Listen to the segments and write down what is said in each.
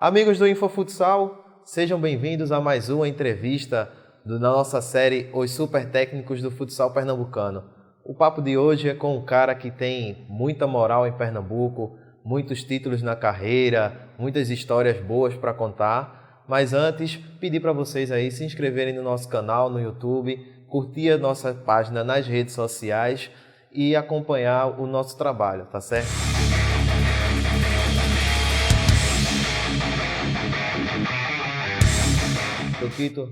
Amigos do InfoFutsal, sejam bem-vindos a mais uma entrevista da nossa série Os Super Técnicos do Futsal Pernambucano. O papo de hoje é com um cara que tem muita moral em Pernambuco, muitos títulos na carreira, muitas histórias boas para contar. Mas antes, pedir para vocês aí se inscreverem no nosso canal no YouTube, curtir a nossa página nas redes sociais e acompanhar o nosso trabalho, tá certo? Choquito,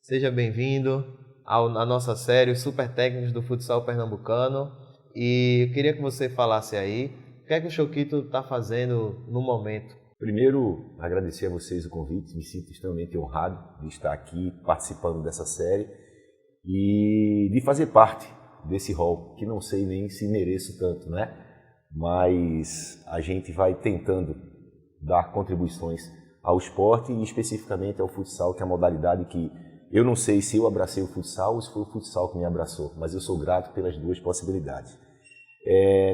seja bem-vindo à nossa série Os Super Técnicos do Futsal Pernambucano. E eu queria que você falasse aí o que é que o Choquito está fazendo no momento. Primeiro, agradecer a vocês o convite, me sinto extremamente honrado de estar aqui participando dessa série e de fazer parte desse rol, que não sei nem se mereço tanto, né? Mas a gente vai tentando dar contribuições ao esporte e especificamente ao futsal, que é a modalidade que eu não sei se eu abracei o futsal ou se foi o futsal que me abraçou, mas eu sou grato pelas duas possibilidades.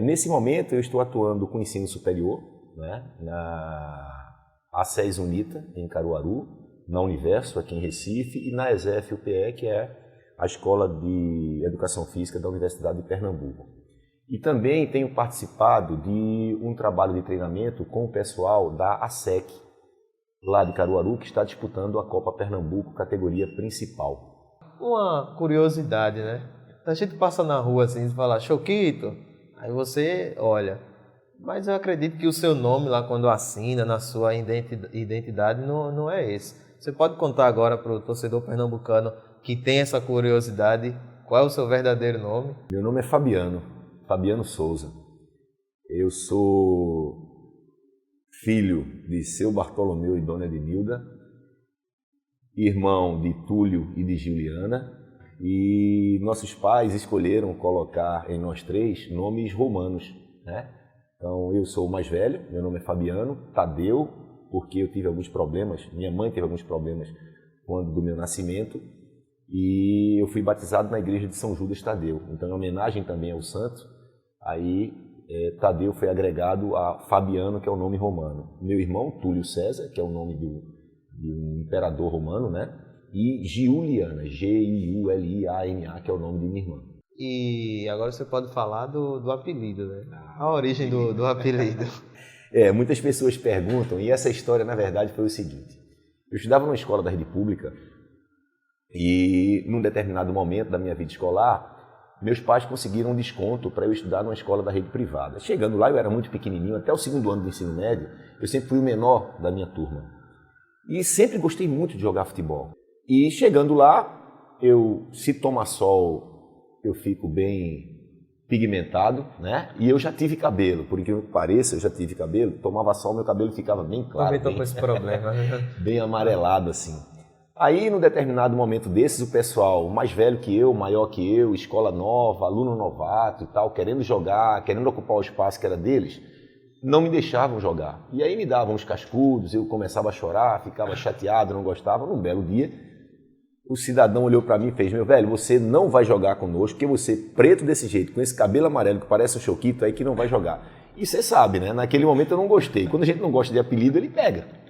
Nesse momento eu estou atuando com ensino superior, né, na ACES UNITA, em Caruaru, na Universo, aqui em Recife, e na ESEF-UPE, que é a Escola de Educação Física da Universidade de Pernambuco. E também tenho participado de um trabalho de treinamento com o pessoal da ASEC, lá de Caruaru, que está disputando a Copa Pernambuco, categoria principal. Uma curiosidade, né? A gente passa na rua assim e fala, Choquito, aí você olha, mas eu acredito que o seu nome lá quando assina na sua identidade não é esse. Você pode contar agora para o torcedor pernambucano que tem essa curiosidade, qual é o seu verdadeiro nome? Meu nome é Fabiano Souza. Eu sou filho de seu Bartolomeu e dona Ednilda, irmão de Túlio e de Juliana, e nossos pais escolheram colocar em nós três nomes romanos, né? Então eu sou o mais velho, meu nome é Fabiano, Tadeu, porque eu tive alguns problemas, minha mãe teve alguns problemas quando do meu nascimento, e eu fui batizado na igreja de São Judas Tadeu, então em homenagem também ao santo, aí Tadeu foi agregado a Fabiano, que é o nome romano. Meu irmão, Túlio César, que é o nome de um imperador romano, né? E Giuliana, Giuliana, que é o nome de minha irmã. E agora você pode falar do apelido, né? A origem do apelido. Muitas pessoas perguntam, e essa história, na verdade, foi o seguinte. Eu estudava numa escola da rede pública e, num determinado momento da minha vida escolar, meus pais conseguiram um desconto para eu estudar numa escola da rede privada. Chegando lá, eu era muito pequenininho, até o segundo ano do ensino médio, eu sempre fui o menor da minha turma. E sempre gostei muito de jogar futebol. E chegando lá, se toma sol, eu fico bem pigmentado, né? E eu já tive cabelo, por incrível que pareça, eu já tive cabelo. Tomava sol, meu cabelo ficava bem claro. Também estou com esse problema. Bem amarelado, assim. Aí, num determinado momento desses, o pessoal mais velho que eu, maior que eu, escola nova, aluno novato e tal, querendo jogar, querendo ocupar o espaço que era deles, não me deixavam jogar. E aí me davam uns cascudos, eu começava a chorar, ficava chateado, não gostava. Num belo dia, o cidadão olhou para mim e fez, meu velho, você não vai jogar conosco, porque você, preto desse jeito, com esse cabelo amarelo que parece um Choquito, aí que não vai jogar. E você sabe, né? Naquele momento eu não gostei. Quando a gente não gosta de apelido, ele pega.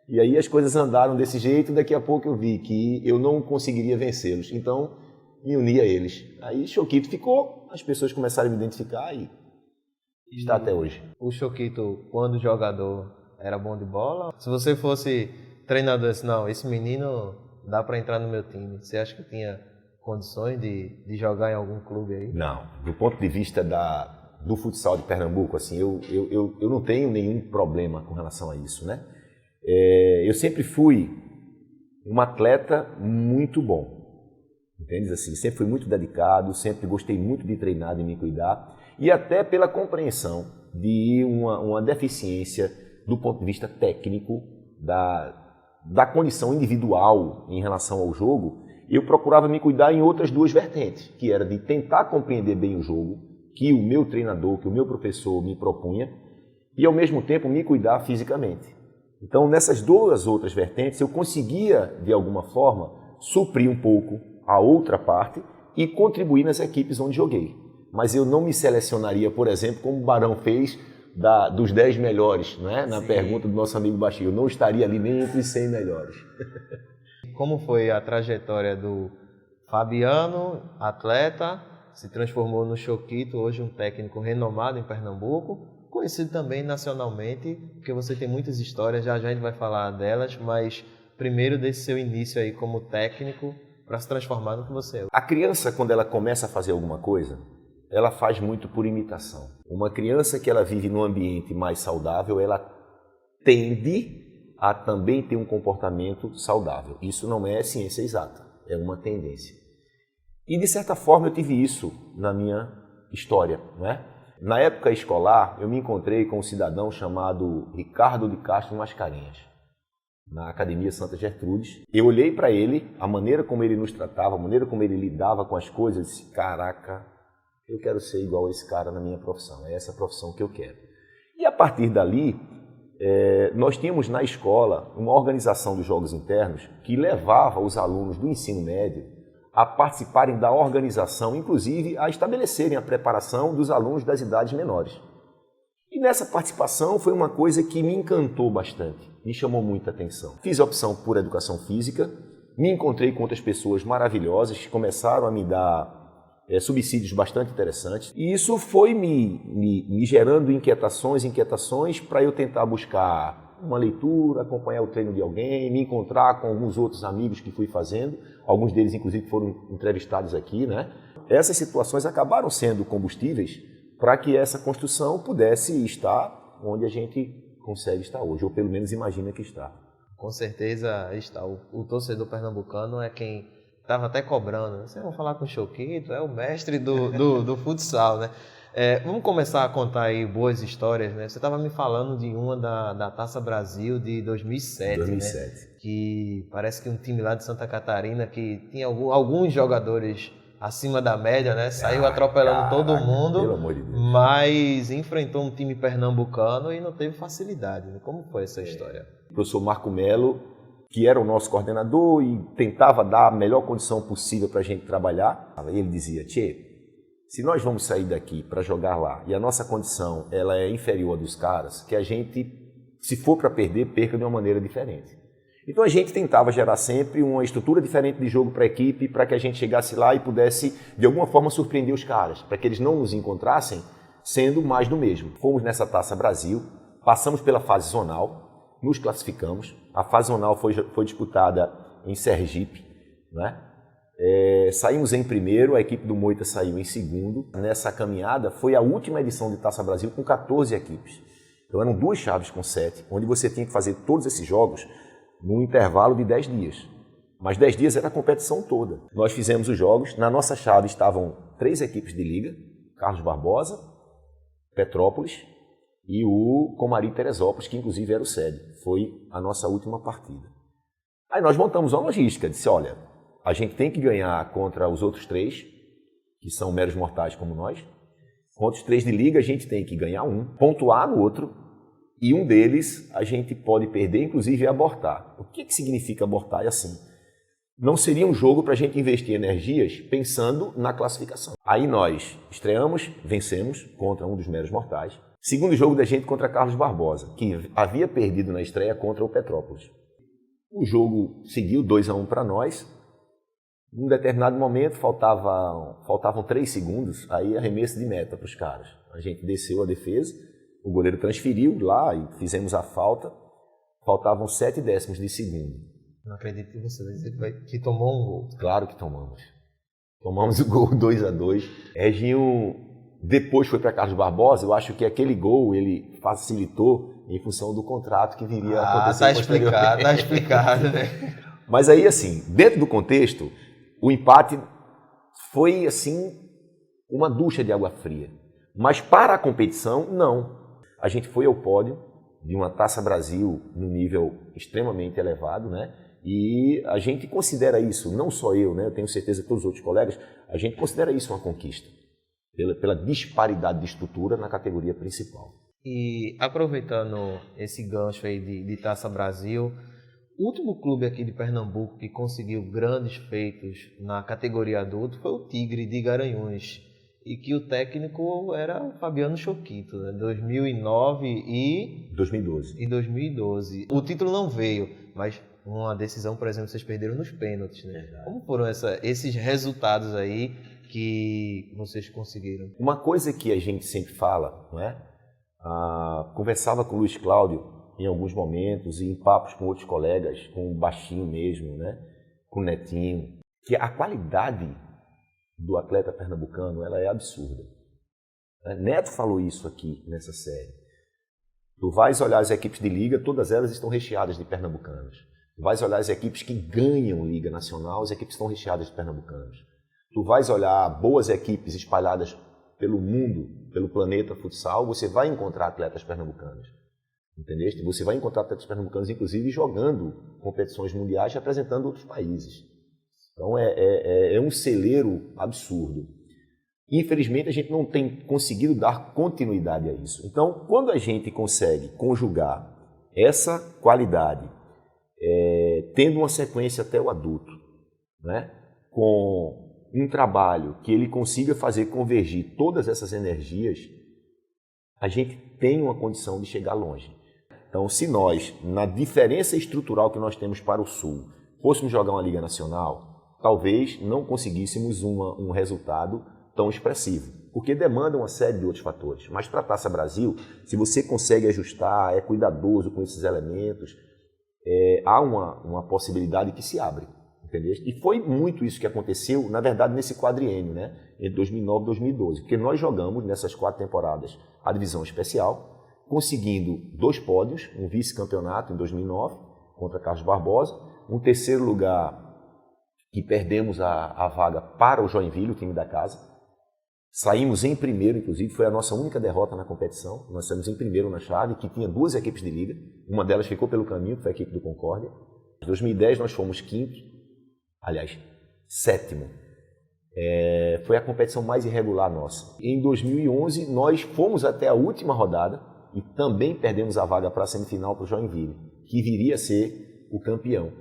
E aí as coisas andaram desse jeito e daqui a pouco eu vi que eu não conseguiria vencê-los. Então, me uni a eles. Aí Choquito ficou, as pessoas começaram a me identificar e está até hoje. O Choquito, quando jogador, era bom de bola? Se você fosse treinador, assim, não, esse menino dá para entrar no meu time. Você acha que tinha condições de jogar em algum clube aí? Não. Do ponto de vista do futsal de Pernambuco, assim, eu não tenho nenhum problema com relação a isso, né? Eu sempre fui um atleta muito bom, entende? Assim, sempre fui muito dedicado, sempre gostei muito de treinar, de me cuidar, e até pela compreensão de uma deficiência do ponto de vista técnico da condição individual em relação ao jogo, eu procurava me cuidar em outras duas vertentes, que era de tentar compreender bem o jogo, que o meu treinador, que o meu professor me propunha, e ao mesmo tempo me cuidar fisicamente. Então, nessas duas outras vertentes, eu conseguia, de alguma forma, suprir um pouco a outra parte e contribuir nas equipes onde joguei. Mas eu não me selecionaria, por exemplo, como o Barão fez dos 10 melhores, né? Na Sim. pergunta do nosso amigo Baixinho. Eu não estaria ali nem entre os 100 melhores. Como foi a trajetória do Fabiano, atleta, se transformou no Choquito, hoje um técnico renomado em Pernambuco, conhecido também nacionalmente, porque você tem muitas histórias, já a gente vai falar delas, mas primeiro desse seu início aí como técnico para se transformar no que você é. A criança, quando ela começa a fazer alguma coisa, ela faz muito por imitação. Uma criança que ela vive num ambiente mais saudável, ela tende a também ter um comportamento saudável. Isso não é ciência exata, é uma tendência. E, de certa forma, eu tive isso na minha história, né? Na época escolar, eu me encontrei com um cidadão chamado Ricardo de Castro Mascarenhas, na Academia Santa Gertrudes. Eu olhei para ele, a maneira como ele nos tratava, a maneira como ele lidava com as coisas, eu disse, caraca, eu quero ser igual a esse cara na minha profissão, é essa profissão que eu quero. E a partir dali, nós tínhamos na escola uma organização dos Jogos Internos que levava os alunos do ensino médio a participarem da organização, inclusive a estabelecerem a preparação dos alunos das idades menores. E nessa participação foi uma coisa que me encantou bastante, me chamou muita atenção. Fiz a opção por educação física, me encontrei com outras pessoas maravilhosas que começaram a me dar subsídios bastante interessantes. E isso foi me gerando inquietações para eu tentar buscar uma leitura, acompanhar o treino de alguém, me encontrar com alguns outros amigos que fui fazendo, alguns deles inclusive foram entrevistados aqui, né? Essas situações acabaram sendo combustíveis para que essa construção pudesse estar onde a gente consegue estar hoje, ou pelo menos imagina que está. Com certeza está. O torcedor pernambucano é quem estava até cobrando. Vocês vão falar com o Choquito, é o mestre do futsal, né? Vamos começar a contar aí boas histórias, né? Você estava me falando de uma da Taça Brasil de 2007, né? Que parece que um time lá de Santa Catarina que tinha alguns jogadores acima da média, né? Saiu atropelando todo mundo, pelo amor de Deus. Mas enfrentou um time pernambucano e não teve facilidade, né? Como foi essa história? O professor Marco Melo, que era o nosso coordenador e tentava dar a melhor condição possível para a gente trabalhar, ele dizia, Tchê, se nós vamos sair daqui para jogar lá e a nossa condição ela é inferior à dos caras, que a gente, se for para perder, perca de uma maneira diferente. Então a gente tentava gerar sempre uma estrutura diferente de jogo para a equipe, para que a gente chegasse lá e pudesse, de alguma forma, surpreender os caras, para que eles não nos encontrassem sendo mais do mesmo. Fomos nessa Taça Brasil, passamos pela fase zonal, nos classificamos. A fase zonal foi disputada em Sergipe, né? Saímos em primeiro, a equipe do Moita saiu em segundo. Nessa caminhada foi a última edição de Taça Brasil com 14 equipes. Então eram 2 chaves com 7, onde você tinha que fazer todos esses jogos num intervalo de 10 dias. Mas 10 dias era a competição toda. Nós fizemos os jogos, na nossa chave estavam 3 equipes de liga, Carlos Barbosa, Petrópolis e o Comari Teresópolis, que inclusive era o sede. Foi a nossa última partida. Aí nós montamos uma logística, disse, olha, a gente tem que ganhar contra os outros 3, que são meros mortais como nós. Contra os 3 de liga, a gente tem que ganhar um, pontuar no outro, e um deles a gente pode perder, inclusive abortar. O que significa abortar? É assim, não seria um jogo para a gente investir energias pensando na classificação. Aí nós estreamos, vencemos contra um dos meros mortais. Segundo jogo da gente contra Carlos Barbosa, que havia perdido na estreia contra o Petrópolis. O jogo seguiu 2-1 para nós. Num determinado momento, faltavam 3 segundos, aí arremesso de meta para os caras. A gente desceu a defesa, o goleiro transferiu lá e fizemos a falta. Faltavam 7 décimos de segundo. Não acredito que você vai dizer que tomou um gol. Claro que tomamos. Tomamos o gol 2-2. Reginho depois foi para Carlos Barbosa. Eu acho que aquele gol ele facilitou em função do contrato que viria a acontecer. Tá explicado, né? Mas aí, assim, dentro do contexto, o empate foi, assim, uma ducha de água fria. Mas para a competição, não. A gente foi ao pódio de uma Taça Brasil num nível extremamente elevado, né? E a gente considera isso, não só eu, né? Eu tenho certeza que todos os outros colegas, a gente considera isso uma conquista, pela disparidade de estrutura na categoria principal. E aproveitando esse gancho aí de Taça Brasil, o último clube aqui de Pernambuco que conseguiu grandes feitos na categoria adulto foi o Tigre de Garanhuns. e que o técnico era o Fabiano Choquito, né? 2009 e 2012. em 2012. O título não veio, mas uma decisão, por exemplo, vocês perderam nos pênaltis, né? Verdade. Como foram esses resultados aí que vocês conseguiram? Uma coisa que a gente sempre fala, não é? Conversava com o Luiz Cláudio em alguns momentos e em papos com outros colegas, com o Baixinho mesmo, né? Com o Netinho, que a qualidade do atleta pernambucano ela é absurda. Neto falou isso aqui nessa série. Tu vais olhar as equipes de liga, todas elas estão recheadas de pernambucanos. Tu vais olhar as equipes que ganham Liga Nacional, as equipes estão recheadas de pernambucanos. Tu vais olhar boas equipes espalhadas pelo mundo, pelo planeta futsal, você vai encontrar atletas pernambucanos. Entendeste? Você vai encontrar atletas pernambucanos, inclusive, jogando competições mundiais e representando outros países. Então é um celeiro absurdo. Infelizmente, a gente não tem conseguido dar continuidade a isso. Então, quando a gente consegue conjugar essa qualidade, tendo uma sequência até o adulto, né, com um trabalho que ele consiga fazer convergir todas essas energias, a gente tem uma condição de chegar longe. Então, se nós, na diferença estrutural que nós temos para o Sul, fôssemos jogar uma Liga Nacional, talvez não conseguíssemos um resultado tão expressivo, porque demanda uma série de outros fatores. Mas para a Taça Brasil, se você consegue ajustar, é cuidadoso com esses elementos, há uma possibilidade que se abre. Entendeu? E foi muito isso que aconteceu, na verdade, nesse quadriênio, né? Entre 2009 e 2012, porque nós jogamos nessas 4 temporadas a divisão especial, conseguindo 2 pódios, um vice-campeonato em 2009 contra Carlos Barbosa, um terceiro lugar que perdemos a vaga para o Joinville, o time da casa. Saímos em primeiro, inclusive, foi a nossa única derrota na competição. Nós saímos em primeiro na chave, que tinha 2 equipes de liga, uma delas ficou pelo caminho, que foi a equipe do Concórdia. Em 2010 nós fomos quinto, aliás, sétimo. Foi a competição mais irregular nossa. Em 2011 nós fomos até a última rodada e também perdemos a vaga para a semifinal para o Joinville, que viria a ser o campeão,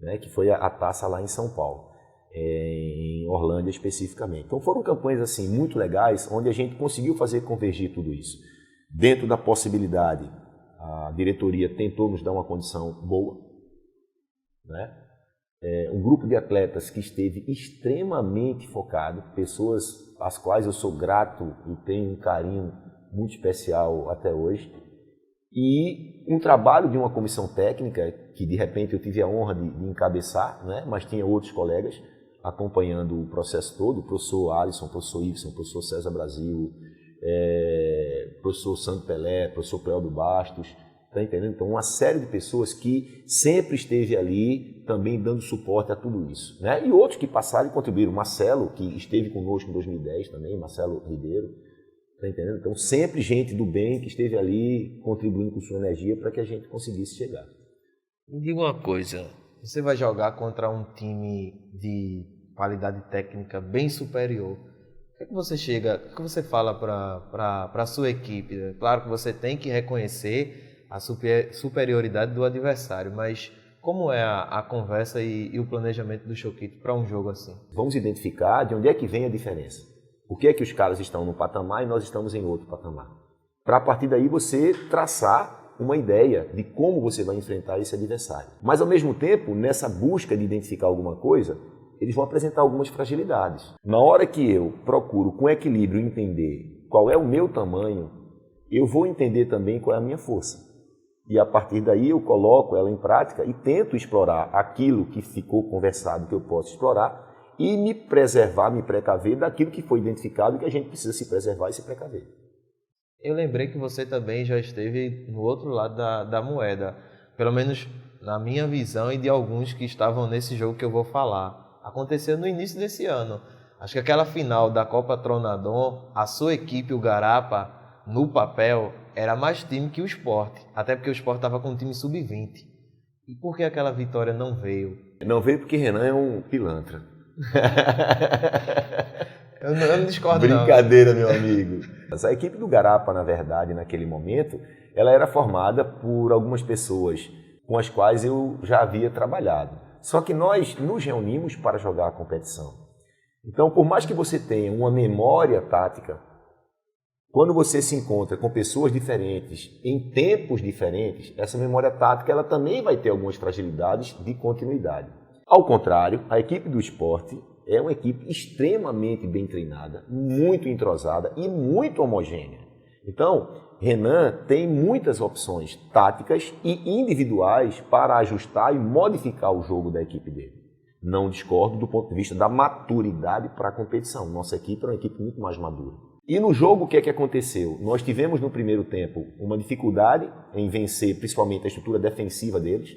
né, que foi a taça lá em São Paulo, em Orlândia especificamente. Então foram campanhas assim muito legais, onde a gente conseguiu fazer convergir tudo isso. Dentro da possibilidade, a diretoria tentou nos dar uma condição boa, né? Um grupo de atletas que esteve extremamente focado, pessoas às quais eu sou grato e tenho um carinho muito especial até hoje, e um trabalho de uma comissão técnica que de repente eu tive a honra de encabeçar, né? Mas tinha outros colegas acompanhando o processo todo, o professor Alisson, o professor Ibson, o professor César Brasil, o professor Sandro Pelé, o professor Cleodo Bastos. Tá entendendo? Então, uma série de pessoas que sempre esteve ali também dando suporte a tudo isso, né? E outros que passaram e contribuíram. Marcelo, que esteve conosco em 2010 também, Marcelo Ribeiro, tá entendendo? Então, sempre gente do bem que esteve ali contribuindo com sua energia para que a gente conseguisse chegar. Me diga uma coisa, você vai jogar contra um time de qualidade técnica bem superior. O que você fala para a sua equipe? Claro que você tem que reconhecer a superioridade do adversário, mas como é a conversa e o planejamento do Choquito para um jogo assim? Vamos identificar de onde é que vem a diferença. Por que é que os caras estão num patamar e nós estamos em outro patamar? Para a partir daí você traçar uma ideia de como você vai enfrentar esse adversário. Mas ao mesmo tempo, nessa busca de identificar alguma coisa, eles vão apresentar algumas fragilidades. Na hora que eu procuro com equilíbrio entender qual é o meu tamanho, eu vou entender também qual é a minha força. E a partir daí eu coloco ela em prática e tento explorar aquilo que ficou conversado que eu posso explorar e me preservar, me precaver daquilo que foi identificado e que a gente precisa se preservar e se precaver. Eu lembrei que você também já esteve no outro lado da moeda, pelo menos na minha visão e de alguns que estavam nesse jogo que eu vou falar. Aconteceu no início desse ano. Acho que aquela final da Copa Tronadon, a sua equipe, o Garapa, no papel, era mais time que o Sport. Até porque o Sport estava com um time sub-20. E por que aquela vitória não veio? Não veio porque Renan é um pilantra. eu não discordo, Brincadeira, não. Meu amigo. A equipe do Garapa, na verdade, naquele momento, ela era formada por algumas pessoas com as quais eu já havia trabalhado. Só que nós nos reunimos para jogar a competição. Então, por mais que você tenha uma memória tática, quando você se encontra com pessoas diferentes, em tempos diferentes, essa memória tática ela também vai ter algumas fragilidades de continuidade. Ao contrário, a equipe do Sport é uma equipe extremamente bem treinada, muito entrosada e muito homogênea. Então, Renan tem muitas opções táticas e individuais para ajustar e modificar o jogo da equipe dele. Não discordo do ponto de vista da maturidade para a competição. Nossa equipe é uma equipe muito mais madura. E no jogo, o que é que aconteceu? Nós tivemos no primeiro tempo uma dificuldade em vencer principalmente a estrutura defensiva deles.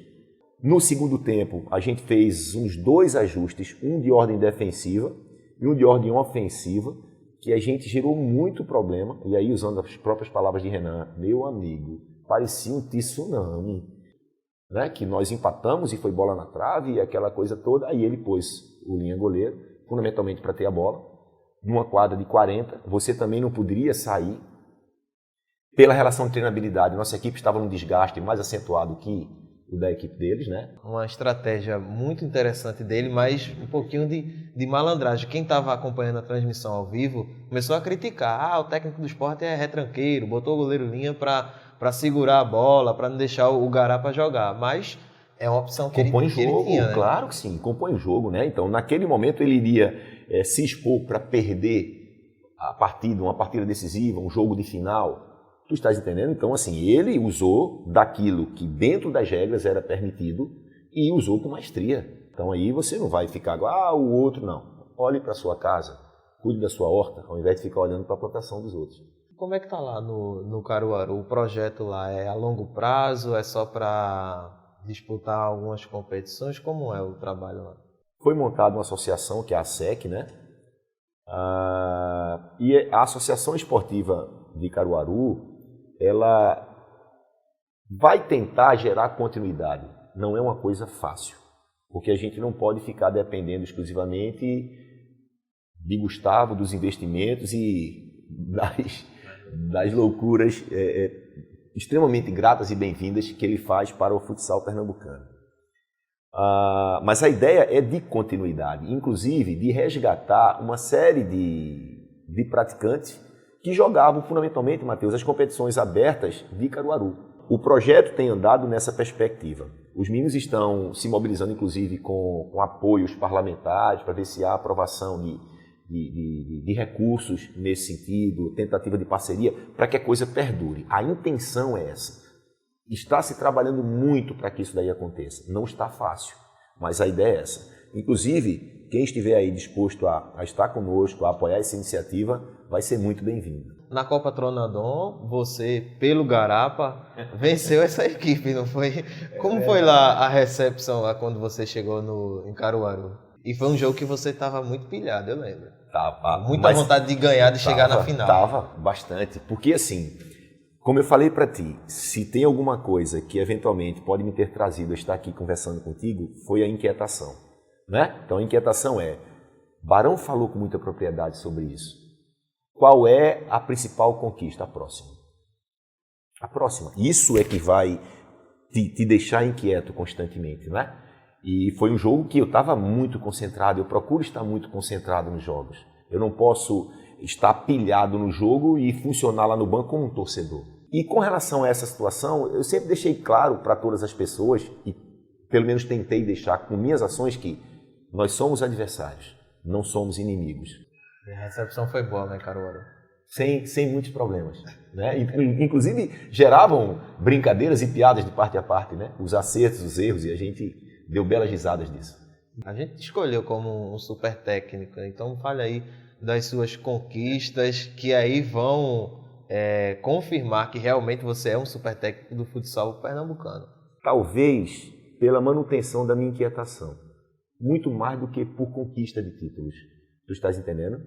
No segundo tempo, a gente fez uns 2 ajustes, um de ordem defensiva e um de ordem ofensiva, que a gente gerou muito problema. E aí, usando as próprias palavras de Renan, meu amigo, parecia um tsunami, né? Que nós empatamos e foi bola na trave e aquela coisa toda. Aí ele pôs o linha goleiro, fundamentalmente para ter a bola. Numa quadra de 40, você também não poderia sair. Pela relação de treinabilidade, nossa equipe estava num desgaste mais acentuado que o da equipe deles, né? Uma estratégia muito interessante dele, mas um pouquinho de malandragem. Quem estava acompanhando a transmissão ao vivo começou a criticar. O técnico do Sport é retranqueiro, botou o goleiro linha para segurar a bola, para não deixar o Garapa jogar. Mas é uma opção que compõe ele tinha, né? Claro que sim, compõe o jogo, né? Então, naquele momento ele iria se expor para perder a partida, uma partida decisiva, um jogo de final. Tu estás entendendo? Então, assim, ele usou daquilo que dentro das regras era permitido e usou com maestria. Então, aí você não vai ficar, o outro não. Olhe para a sua casa, cuide da sua horta, ao invés de ficar olhando para a plantação dos outros. Como é que tá lá no Caruaru? O projeto lá é a longo prazo? É só para disputar algumas competições? Como é o trabalho lá? Foi montada uma associação, que é a ASEC, né? E a Associação Esportiva de Caruaru, ela vai tentar gerar continuidade. Não é uma coisa fácil, porque a gente não pode ficar dependendo exclusivamente de Gustavo, dos investimentos e das loucuras extremamente gratas e bem-vindas que ele faz para o futsal pernambucano. Mas a ideia é de continuidade, inclusive de resgatar uma série de praticantes que jogavam fundamentalmente, Matheus, as competições abertas de Caruaru. O projeto tem andado nessa perspectiva. Os meninos estão se mobilizando, inclusive, com apoios parlamentares para ver se há aprovação de recursos nesse sentido, tentativa de parceria, para que a coisa perdure. A intenção é essa. Está se trabalhando muito para que isso daí aconteça. Não está fácil, mas a ideia é essa. Inclusive, quem estiver aí disposto a estar conosco, a apoiar essa iniciativa, vai ser muito bem-vindo. Na Copa Tronadon, você, pelo Garapa, venceu essa equipe, não foi? Como foi lá a recepção lá quando você chegou em Caruaru? E foi um jogo que você estava muito pilhado, eu lembro. Muita vontade de ganhar, de chegar na final. Tava bastante, porque assim, como eu falei para ti, se tem alguma coisa que eventualmente pode me ter trazido a estar aqui conversando contigo, foi a inquietação, né? Então a inquietação é, Barão falou com muita propriedade sobre isso. Qual é a principal conquista? A próxima. A próxima. Isso é que vai te deixar inquieto constantemente, né? E foi um jogo que eu estava muito concentrado, eu procuro estar muito concentrado nos jogos. Eu não posso estar pilhado no jogo e funcionar lá no banco como um torcedor. E com relação a essa situação, eu sempre deixei claro para todas as pessoas, e pelo menos tentei deixar com minhas ações, que nós somos adversários, não somos inimigos. A recepção foi boa, né, Caruaru? Sem muitos problemas, né? Inclusive geravam brincadeiras e piadas de parte a parte, né? Os acertos, os erros, e a gente deu belas risadas disso. A gente te escolheu como um super técnico, então fale aí das suas conquistas que aí vão confirmar que realmente você é um super técnico do futsal pernambucano. Talvez pela manutenção da minha inquietação, muito mais do que por conquista de títulos. Tu estás entendendo?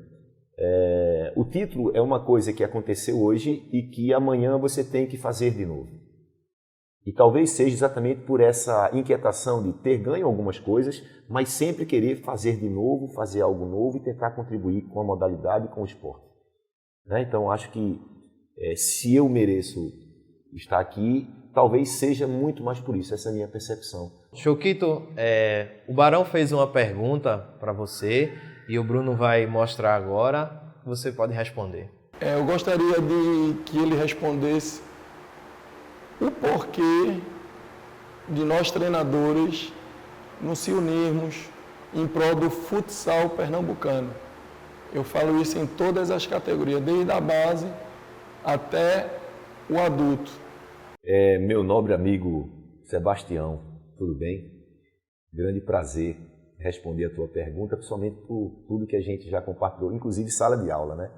O título é uma coisa que aconteceu hoje e que amanhã você tem que fazer de novo. E talvez seja exatamente por essa inquietação de ter ganho algumas coisas, mas sempre querer fazer de novo, fazer algo novo e tentar contribuir com a modalidade e com o esporte. Né? Então, acho que se eu mereço estar aqui, talvez seja muito mais por isso, essa é a minha percepção. Choquito, o Barão fez uma pergunta para você e o Bruno vai mostrar agora. Você pode responder. Eu gostaria que ele respondesse o porquê de nós treinadores nos se unirmos em prol do futsal pernambucano. Eu falo isso em todas as categorias, desde a base até o adulto. Meu nobre amigo Sebastião, tudo bem? Grande prazer responder a tua pergunta, principalmente por tudo que a gente já compartilhou, inclusive sala de aula, né?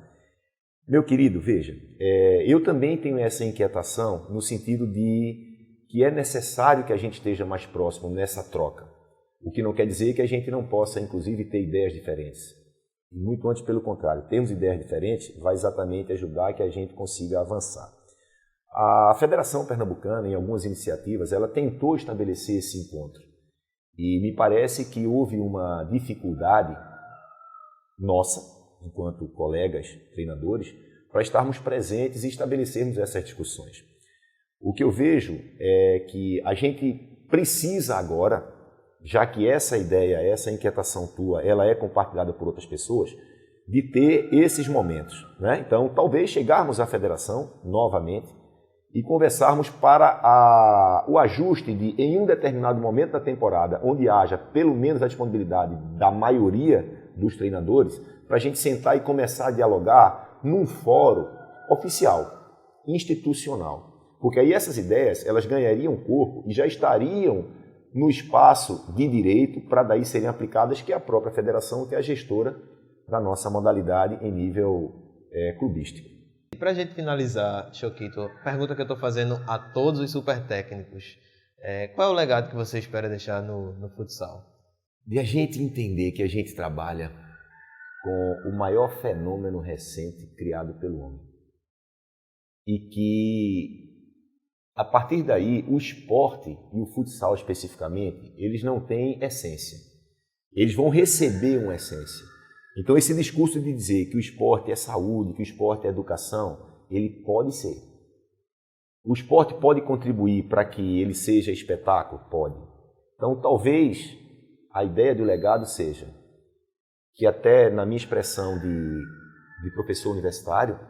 Meu querido, veja, eu também tenho essa inquietação no sentido de que é necessário que a gente esteja mais próximo nessa troca. O que não quer dizer que a gente não possa, inclusive, ter ideias diferentes. E muito antes, pelo contrário, termos ideias diferentes vai exatamente ajudar que a gente consiga avançar. A Federação Pernambucana, em algumas iniciativas, ela tentou estabelecer esse encontro. E me parece que houve uma dificuldade nossa, enquanto colegas treinadores, para estarmos presentes e estabelecermos essas discussões. O que eu vejo é que a gente precisa agora, já que essa ideia, essa inquietação tua, ela é compartilhada por outras pessoas, de ter esses momentos, né? Então, talvez chegarmos à federação novamente e conversarmos para o ajuste de, em um determinado momento da temporada, onde haja pelo menos a disponibilidade da maioria dos treinadores, para a gente sentar e começar a dialogar num fórum oficial, institucional. Porque aí essas ideias, elas ganhariam corpo e já estariam no espaço de direito para daí serem aplicadas, que é a própria federação, que é a gestora da nossa modalidade em nível clubístico. E para a gente finalizar, Choquito, a pergunta que eu estou fazendo a todos os super técnicos, qual é o legado que você espera deixar no futsal? De a gente entender que a gente trabalha com o maior fenômeno recente criado pelo homem. E que, a partir daí, o esporte e o futsal especificamente, eles não têm essência. Eles vão receber uma essência. Então, esse discurso de dizer que o esporte é saúde, que o esporte é educação, ele pode ser. O esporte pode contribuir para que ele seja espetáculo? Pode. Então, talvez a ideia do legado seja que até na minha expressão de professor universitário,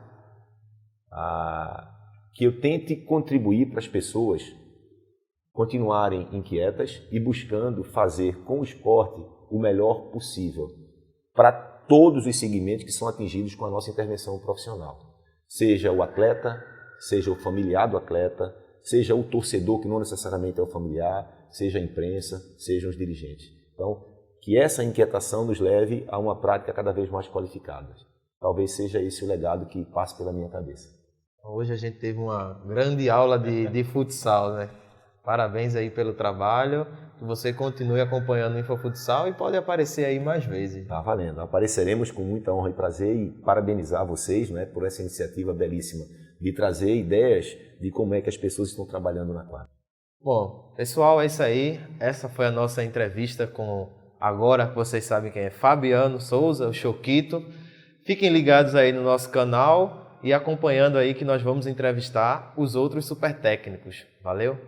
que eu tente contribuir para as pessoas continuarem inquietas e buscando fazer com o esporte o melhor possível para todos os segmentos que são atingidos com a nossa intervenção profissional. Seja o atleta, seja o familiar do atleta, seja o torcedor, que não necessariamente é o familiar, seja a imprensa, sejam os dirigentes. Então, que essa inquietação nos leve a uma prática cada vez mais qualificada. Talvez seja esse o legado que passe pela minha cabeça. Hoje a gente teve uma grande aula de futsal, né? Parabéns aí pelo trabalho, que você continue acompanhando o InfoFutsal e pode aparecer aí mais vezes. Tá valendo, apareceremos com muita honra e prazer e parabenizar vocês, né, por essa iniciativa belíssima de trazer ideias de como é que as pessoas estão trabalhando na quadra. Bom, pessoal, é isso aí. Essa foi a nossa entrevista com, agora vocês sabem quem é, Fabiano Souza, o Choquito. Fiquem ligados aí no nosso canal e acompanhando aí que nós vamos entrevistar os outros super técnicos. Valeu?